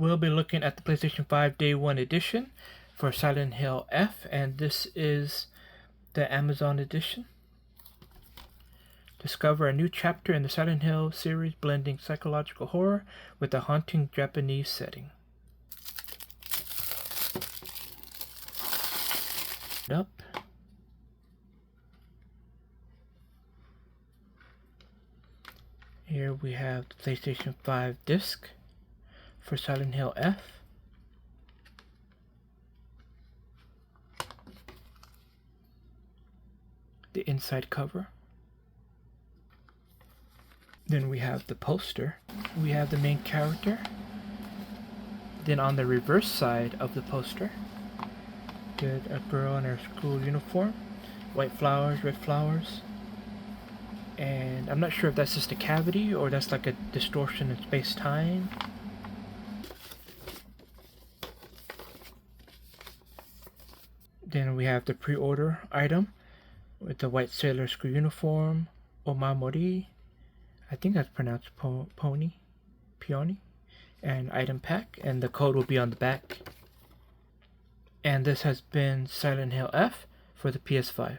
we'll be looking at the PlayStation 5 Day 1 edition for Silent Hill F, and this is the Amazon edition. Discover a new chapter in the Silent Hill series blending psychological horror with a haunting Japanese setting. Up. Here we have the PlayStation 5 disc for Silent Hill F. The inside cover. Then we have the poster. We have the main character. Then on the reverse side of the poster, there's a girl in her school uniform. White flowers, red flowers. And I'm not sure if that's just a cavity or that's like a distortion in space-time. Then we have the pre-order item with the white sailor school uniform, Omamori, I think that's pronounced Peony, and item pack, and the code will be on the back. And this has been Silent Hill F for the PS5.